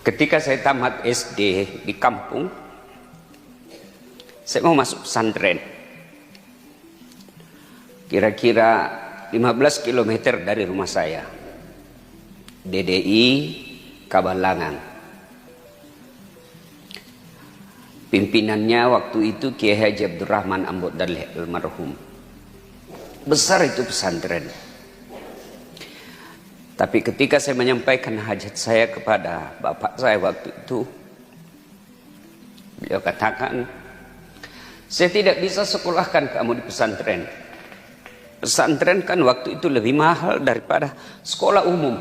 Ketika saya tamat SD di kampung, saya mau masuk pesantren. Kira-kira 15 km dari rumah saya. DDI Kabalangan. Pimpinannya waktu itu Kiai Haji Abdurrahman Ambot Daleh almarhum. Besar itu pesantren. Tapi ketika saya menyampaikan hajat saya kepada bapak saya waktu itu, beliau katakan, saya tidak bisa sekolahkan kamu di pesantren. Pesantren kan waktu itu lebih mahal daripada sekolah umum.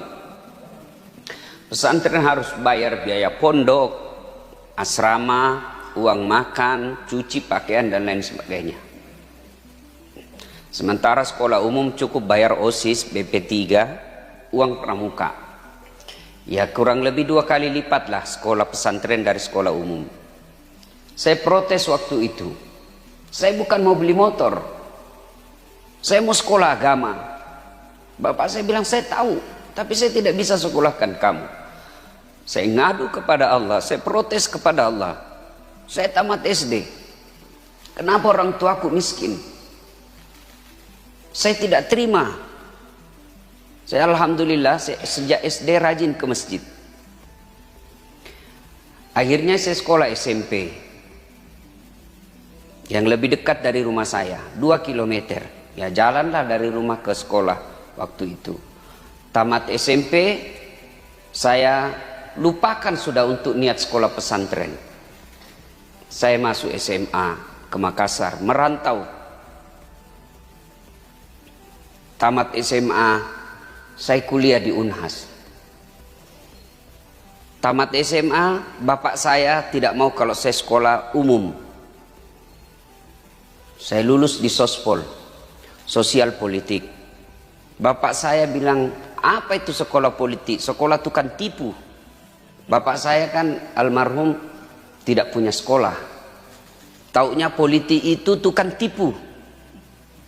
Pesantren harus bayar biaya pondok, asrama, uang makan, cuci pakaian dan lain sebagainya. Sementara sekolah umum cukup bayar OSIS, BP3, uang pramuka. Ya kurang lebih 2 kali lipat lah sekolah pesantren dari sekolah umum. Saya protes waktu itu. Saya bukan mau beli motor. Saya mau sekolah agama. Bapak saya bilang, saya tahu, tapi saya tidak bisa sekolahkan kamu. Saya ngadu kepada Allah, saya protes kepada Allah. Saya tamat SD. Kenapa orang tuaku miskin? Saya tidak terima. Saya alhamdulillah sejak SD rajin ke masjid. Akhirnya saya sekolah SMP. Yang lebih dekat dari rumah saya, 2 km. Ya jalanlah dari rumah ke sekolah waktu itu. Tamat SMP, saya lupakan sudah untuk niat sekolah pesantren. Saya masuk SMA ke Makassar, merantau. Tamat SMA, saya kuliah di Unhas. Tamat SMA, bapak saya tidak mau kalau saya sekolah umum. Saya lulus di Sospol, sosial politik. Bapak saya bilang, apa itu sekolah politik? Sekolah itu kan tipu. Bapak saya kan almarhum tidak punya sekolah. Taunya politik itu tukang tipu.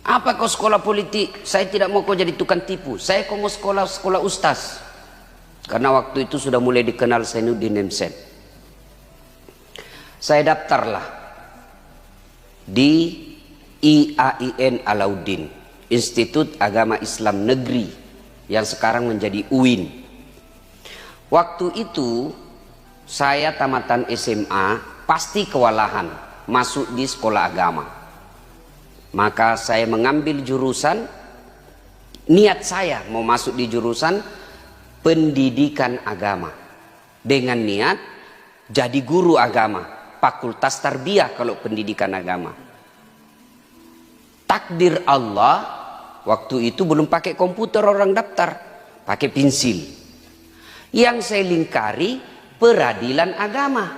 Apa kau sekolah politik? Saya tidak mau kau jadi tukang tipu. Saya kau mau sekolah ustaz. Karena waktu itu sudah mulai dikenal Zainuddin Nemsen. Saya daftarlah di IAIN Alauddin, Institut Agama Islam Negeri, yang sekarang menjadi UIN. Waktu itu saya tamatan SMA pasti kewalahan masuk di sekolah agama. Maka saya mengambil jurusan, niat saya mau masuk di jurusan pendidikan agama. Dengan niat jadi guru agama, fakultas tarbiyah kalau pendidikan agama. Takdir Allah, waktu itu belum pakai komputer orang daftar, pakai pensil. Yang saya lingkari peradilan agama.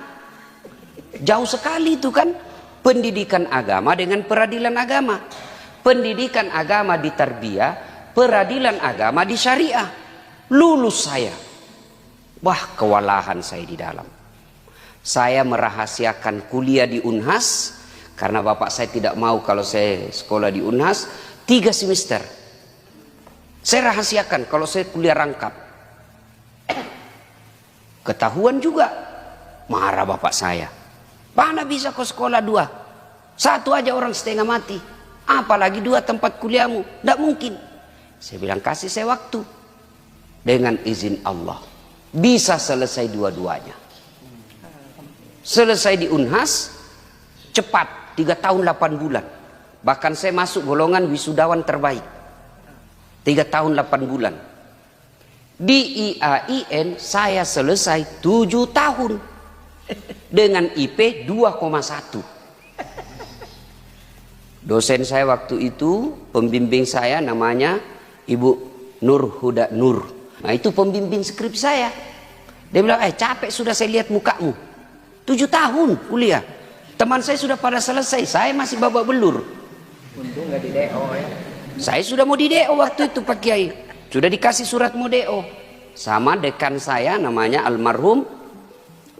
Jauh sekali itu kan. Pendidikan agama dengan peradilan agama. Pendidikan agama di tarbiyah, peradilan agama di syariah. Lulus saya. Wah, kewalahan saya di dalam. Saya merahasiakan kuliah di Unhas karena bapak saya tidak mau kalau saya sekolah di Unhas 3 semester. Saya rahasiakan kalau saya kuliah rangkap. Ketahuan juga. Marah bapak saya. Mana bisa kau sekolah 2? 1 aja orang setengah mati. Apalagi 2 tempat kuliahmu. Tidak mungkin. Saya bilang, kasih saya waktu. Dengan izin Allah. Bisa selesai dua-duanya. Selesai di Unhas. Cepat. 3 tahun 8 bulan. Bahkan saya masuk golongan wisudawan terbaik. 3 tahun 8 bulan. Di IAIN saya selesai 7 tahun. Dengan IP 2,1. Dosen saya waktu itu, pembimbing saya namanya Ibu Nur Huda Nur. Nah itu pembimbing skrip saya. Dia bilang, capek sudah saya lihat mukamu. 7 tahun kuliah. Teman saya sudah pada selesai, saya masih babak belur. Untung nggak di DO ya. Saya sudah mau di DO waktu itu Pak Kiai. Sudah dikasih surat mau DO. Sama dekan saya namanya almarhum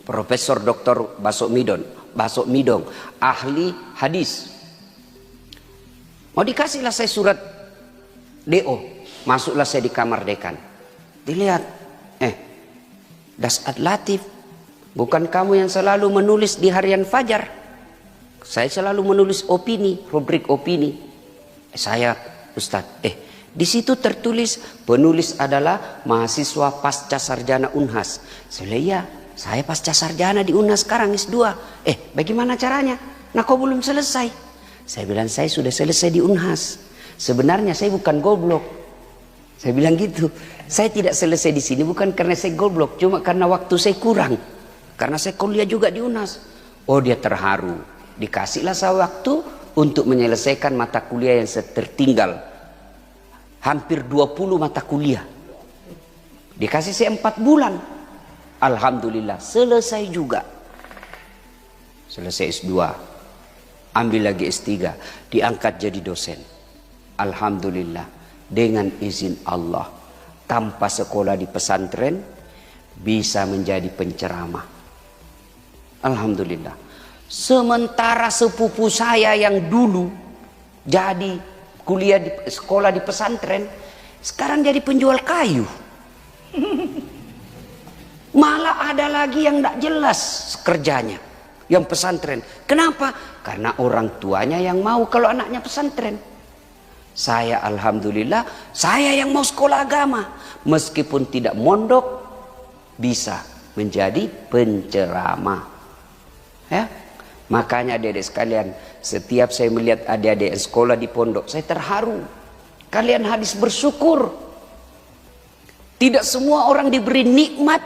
Profesor Dr. Basok Midong, ahli hadis. Mau dikasihlah saya surat DO. Masuklah saya di kamar dekan. Dilihat, Das Adlatif Bukan kamu yang selalu menulis di harian Fajar. Saya selalu menulis opini, rubrik opini. Saya, Ustadz, di situ tertulis penulis adalah mahasiswa pasca sarjana Unhas. Saya bilang, iya, saya pasca sarjana di Unhas sekarang S2. Bagaimana caranya? Nah, kau belum selesai. Saya bilang, saya sudah selesai di Unhas. Sebenarnya saya bukan goblok. Saya bilang gitu. Saya tidak selesai di sini bukan karena saya goblok, cuma karena waktu saya kurang. Karena saya kuliah juga di Unhas. Oh, dia terharu. Dikasihlah saya waktu untuk menyelesaikan mata kuliah yang tertinggal. Hampir 20 mata kuliah. Dikasih saya 4 bulan. Alhamdulillah, selesai juga. Selesai S2. Ambil lagi S3. Diangkat jadi dosen. Alhamdulillah. Dengan izin Allah. Tanpa sekolah di pesantren, bisa menjadi penceramah. Alhamdulillah. Sementara sepupu saya yang dulu jadi kuliah di sekolah di pesantren, sekarang jadi penjual kayu. Malah ada lagi yang tidak jelas kerjanya, yang pesantren. Kenapa? Karena orang tuanya yang mau kalau anaknya pesantren. Saya alhamdulillah, saya yang mau sekolah agama, meskipun tidak mondok, bisa menjadi penceramah. Ya, makanya adik-adik sekalian, setiap saya melihat adik-adik yang sekolah di pondok, saya terharu. Kalian habis bersyukur. Tidak semua orang diberi nikmat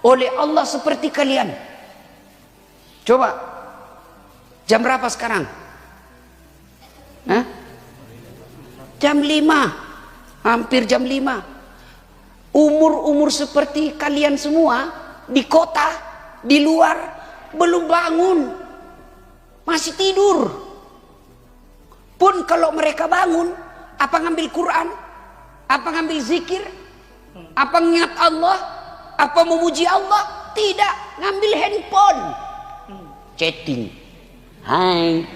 oleh Allah seperti kalian. Coba, jam berapa sekarang? Hah? Jam 5, hampir jam 5. Umur-umur seperti kalian semua di kota, di luar, belum bangun, masih tidur. Pun kalau mereka bangun, apa ngambil Quran, apa ngambil zikir, apa ingat Allah, apa memuji Allah? Tidak, ngambil handphone, chatting, hai,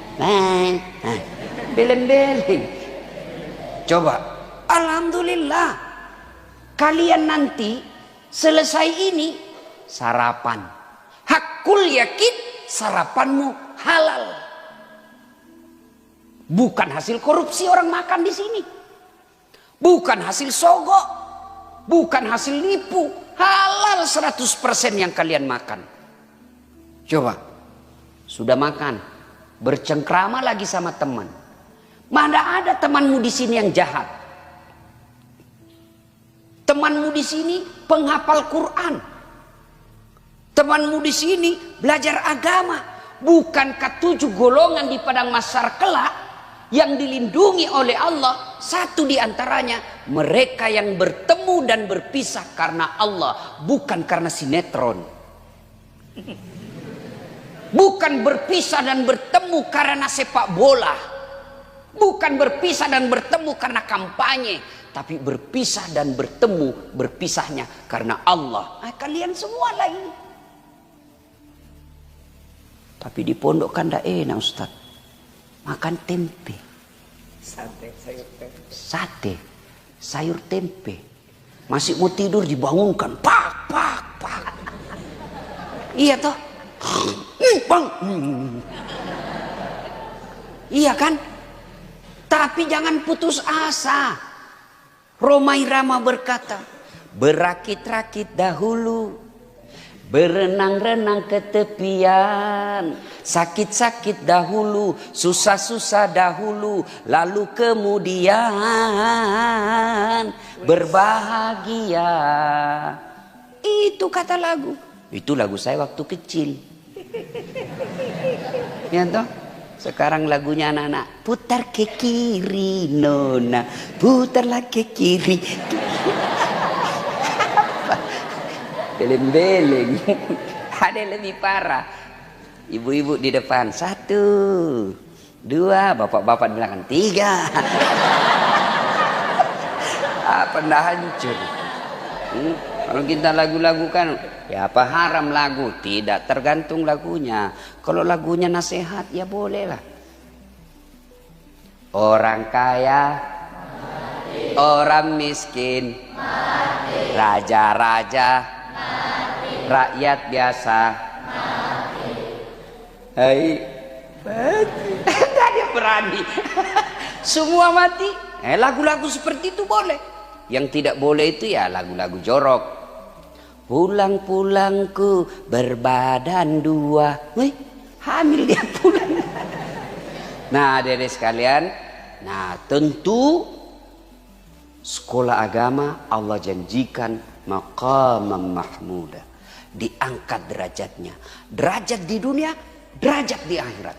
beleng-beleng. Coba, alhamdulillah, kalian nanti selesai ini sarapan. Hakul yakin sarapanmu halal. Bukan hasil korupsi orang makan di sini. Bukan hasil sogok. Bukan hasil nipu. Halal 100% yang kalian makan. Coba. Sudah makan. Bercengkrama lagi sama teman. Mana ada temanmu di sini yang jahat? Temanmu di sini penghafal Quran. Temanmu di sini belajar agama. Bukankah 7 golongan di padang mahsyar kelak yang dilindungi oleh Allah, satu di antaranya mereka yang bertemu dan berpisah karena Allah, bukan karena sinetron. Bukan berpisah dan bertemu karena sepak bola. Bukan berpisah dan bertemu karena kampanye, tapi berpisah dan bertemu, berpisahnya karena Allah. Kalian semua lah ini. Tapi di pondok kan tidak enak, Ustaz. Makan tempe. Sate, sayur tempe. Sate, sayur tempe. Masih mau tidur dibangunkan. Pak, pak, pak. Iya toh? Bang. Iya kan? Tapi jangan putus asa. Romai Rama berkata, berakit-rakit dahulu, berenang-renang ke tepian, sakit-sakit dahulu, susah-susah dahulu, lalu kemudian berbahagia. Itu kata lagu. Itu lagu saya waktu kecil. Ya toh? Sekarang lagunya anak-anak, putar ke kiri nona, putarlah ke kiri. Beleng-beleng. Ada yang lebih parah. Ibu-ibu di depan 1, 2, bapak-bapak di belakang 3. Pernah hancur. Kalau kita lagu-lagu kan, ya apa haram lagu? Tidak, tergantung lagunya. Kalau lagunya nasihat, ya bolehlah. Orang kaya, mati. Orang miskin, mati. Raja-raja, mati. Rakyat biasa, Hai, mati. Tidak ada berani. Semua mati. Lagu-lagu seperti itu boleh. Yang tidak boleh itu ya lagu-lagu jorok. Pulang-pulangku berbadan dua. Wih, hamil dia pulang. Nah, adik-adik sekalian, nah tentu sekolah agama Allah janjikan maqamam mahmuda, diangkat derajatnya, derajat di dunia, derajat di akhirat.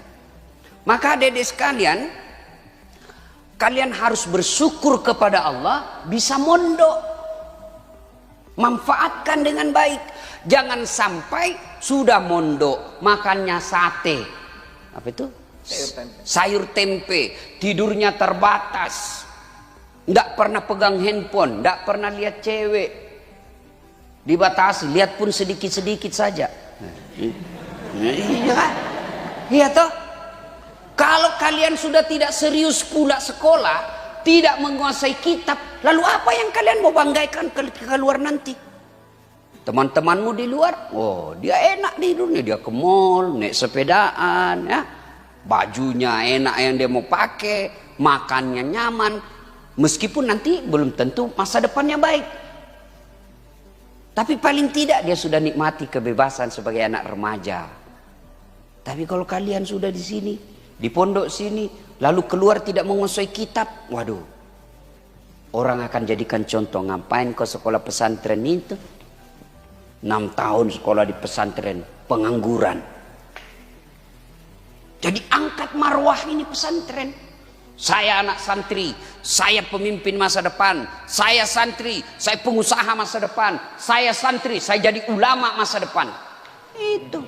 Maka adik-adik sekalian, kalian harus bersyukur kepada Allah bisa mondok. Manfaatkan dengan baik. Jangan sampai sudah mondok makannya sate. Apa itu? Sayur tempe. Sayur tempe. Tidurnya terbatas. Tidak pernah pegang handphone. Tidak pernah lihat cewek. Dibatasi. Lihat pun sedikit-sedikit saja. Iya. Iya toh. Kalau kalian sudah tidak serius pula sekolah, tidak menguasai kitab, lalu apa yang kalian mau banggakan ke luar nanti? Teman-temanmu di luar, oh dia enak di dunia, dia ke mall, naik sepedaan, ya, bajunya enak yang dia mau pakai, makannya nyaman, meskipun nanti belum tentu masa depannya baik. Tapi paling tidak dia sudah nikmati kebebasan sebagai anak remaja. Tapi kalau kalian sudah di sini, di pondok sini, lalu keluar tidak menguasai kitab, waduh, orang akan jadikan contoh. Ngapain kau sekolah pesantren itu? 6 tahun sekolah di pesantren, pengangguran. Jadi angkat marwah ini pesantren. Saya anak santri, saya pemimpin masa depan, saya santri, saya pengusaha masa depan, saya santri, saya jadi ulama masa depan. Itu.